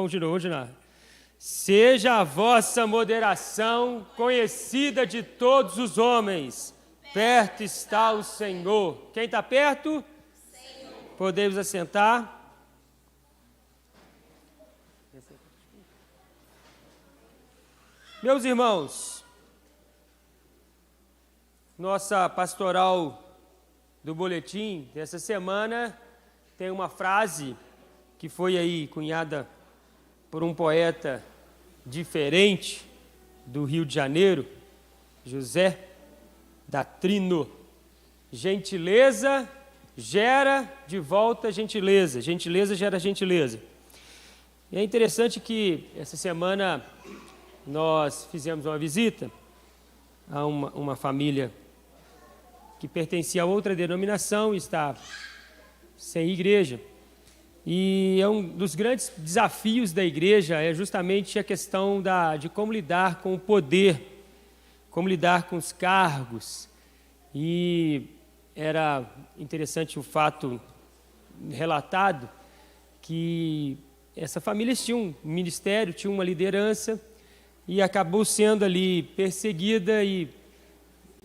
Vamos de novo, Seja a vossa moderação conhecida de todos os homens. Perto está o Senhor. Quem está perto? Senhor. Podemos assentar. Meus irmãos, nossa pastoral do boletim dessa semana tem uma frase que foi aí cunhada por um poeta diferente do Rio de Janeiro, José da Trino. Gentileza gera de volta gentileza, gentileza gera gentileza. E é interessante que essa semana nós fizemos uma visita a uma família que pertencia a outra denominação e está sem igreja. E um dos grandes desafios da igreja é justamente a questão de como lidar com o poder, como lidar com os cargos. E era interessante o fato relatado que essa família tinha um ministério, tinha uma liderança, e acabou sendo ali perseguida e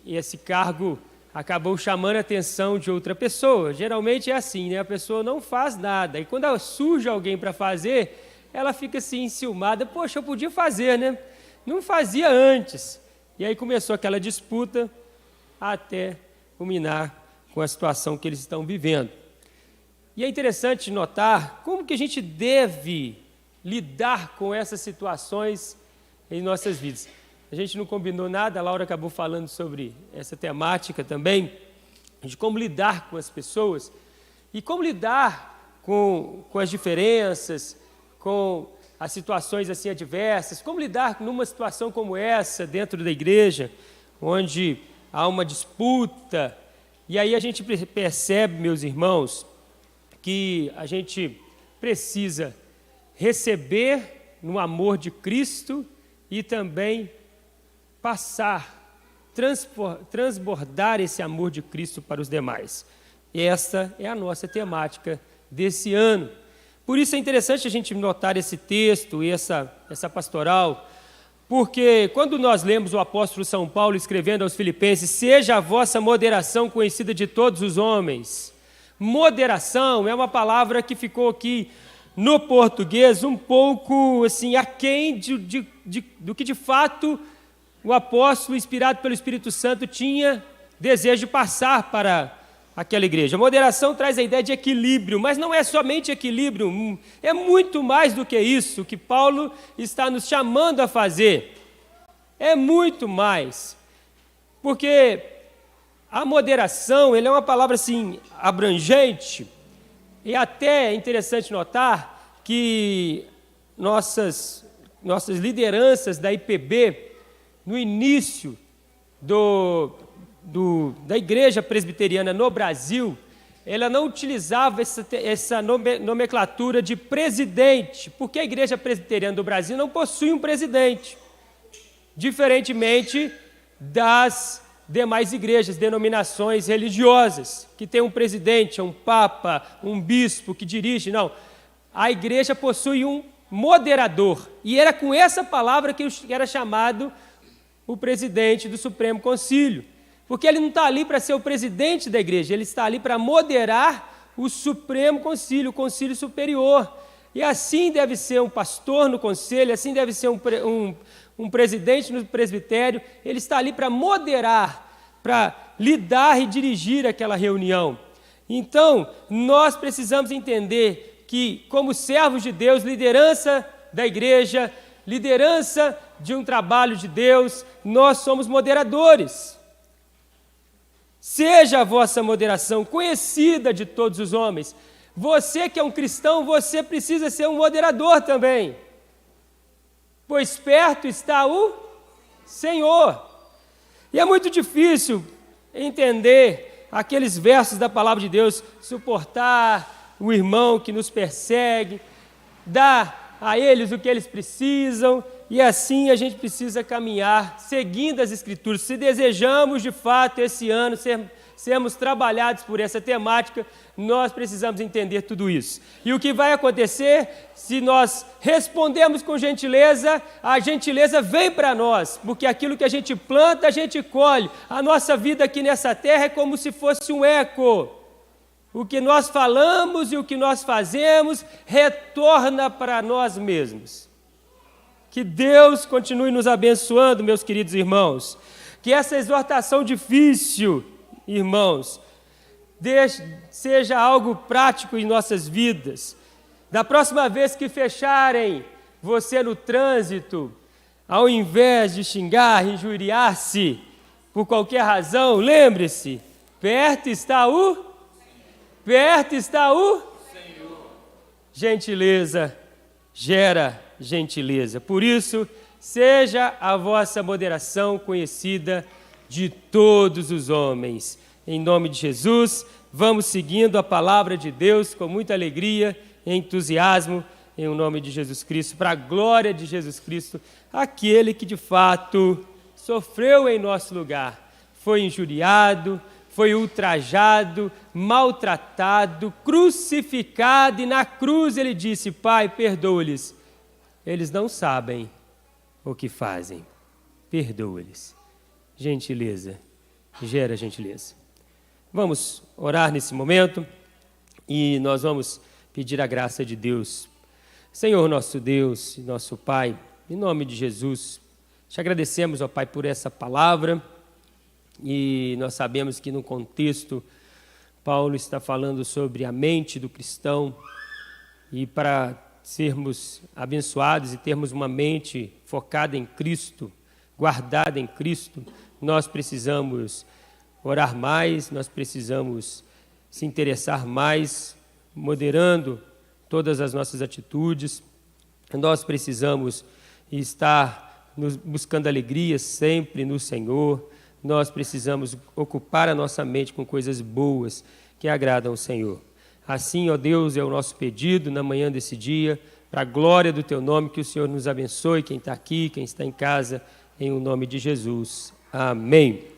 esse cargo acabou chamando a atenção de outra pessoa. Geralmente é assim, né? A pessoa não faz nada, e quando surge alguém para fazer, ela fica assim enciumada, poxa, eu podia fazer, né? Não fazia antes. E aí começou aquela disputa até culminar com a situação que eles estão vivendo. E é interessante notar como que a gente deve lidar com essas situações em nossas vidas. A gente não combinou nada, a Laura acabou falando sobre essa temática também, de como lidar com as pessoas e como lidar com as diferenças, com as situações assim adversas, como lidar numa situação como essa dentro da igreja, onde há uma disputa. E aí a gente percebe, meus irmãos, que a gente precisa receber no amor de Cristo e também transbordar esse amor de Cristo para os demais. E essa é a nossa temática desse ano. Por isso é interessante a gente notar esse texto e essa pastoral, porque quando nós lemos o apóstolo São Paulo escrevendo aos Filipenses, seja a vossa moderação conhecida de todos os homens. Moderação é uma palavra que ficou aqui no português um pouco assim, aquém do que de fato o apóstolo, inspirado pelo Espírito Santo, tinha desejo de passar para aquela igreja. A moderação traz a ideia de equilíbrio, mas não é somente equilíbrio, é muito mais do que isso que Paulo está nos chamando a fazer. É muito mais, porque a moderação, ele é uma palavra assim, abrangente, e até é interessante notar que nossas lideranças da IPB, no início da igreja presbiteriana no Brasil, ela não utilizava essa nomenclatura de presidente, porque a igreja presbiteriana do Brasil não possui um presidente, diferentemente das demais igrejas, denominações religiosas, que tem um presidente, um papa, um bispo que dirige. Não, a igreja possui um moderador, e era com essa palavra que era chamado o presidente do Supremo Concílio, porque ele não está ali para ser o presidente da igreja, ele está ali para moderar o Supremo Concílio, o Concílio Superior. E assim deve ser um pastor no conselho, assim deve ser um presidente no presbitério. Ele está ali para moderar, para lidar e dirigir aquela reunião. Então, nós precisamos entender que, como servos de Deus, liderança da igreja, liderança de um trabalho de Deus, nós somos moderadores. Seja a vossa moderação conhecida de todos os homens. Você que é um cristão, você precisa ser um moderador também, pois perto está o Senhor. E é muito difícil entender aqueles versos da palavra de Deus, suportar o irmão que nos persegue, dar a eles o que eles precisam, e assim a gente precisa caminhar seguindo as Escrituras. Se desejamos de fato esse ano sermos trabalhados por essa temática, nós precisamos entender tudo isso. E o que vai acontecer, se nós respondemos com gentileza, a gentileza vem para nós, porque aquilo que a gente planta, a gente colhe. A nossa vida aqui nessa terra é como se fosse um eco. O que nós falamos e o que nós fazemos retorna para nós mesmos. Que Deus continue nos abençoando, meus queridos irmãos. Que essa exortação difícil, irmãos, seja algo prático em nossas vidas. Da próxima vez que fecharem você no trânsito, ao invés de xingar, injuriar-se por qualquer razão, lembre-se, perto está o Senhor. Gentileza gera gentileza. Por isso, seja a vossa moderação conhecida de todos os homens. Em nome de Jesus, vamos seguindo a palavra de Deus com muita alegria e entusiasmo, em nome de Jesus Cristo, para a glória de Jesus Cristo, aquele que de fato sofreu em nosso lugar, foi injuriado, foi ultrajado, maltratado, crucificado, e na cruz ele disse: Pai, perdoa-lhes, eles não sabem o que fazem, perdoa-lhes. Gentileza gera gentileza. Vamos orar nesse momento e nós vamos pedir a graça de Deus. Senhor nosso Deus e nosso Pai, em nome de Jesus, te agradecemos, ó Pai, por essa palavra, e nós sabemos que no contexto Paulo está falando sobre a mente do cristão, e para sermos abençoados e termos uma mente focada em Cristo, guardada em Cristo, nós precisamos orar mais, nós precisamos se interessar mais, moderando todas as nossas atitudes, nós precisamos estar buscando alegria sempre no Senhor, nós precisamos ocupar a nossa mente com coisas boas que agradam ao Senhor. Assim, ó Deus, é o nosso pedido na manhã desse dia, para a glória do Teu nome, que o Senhor nos abençoe, quem está aqui, quem está em casa, em o nome de Jesus. Amém.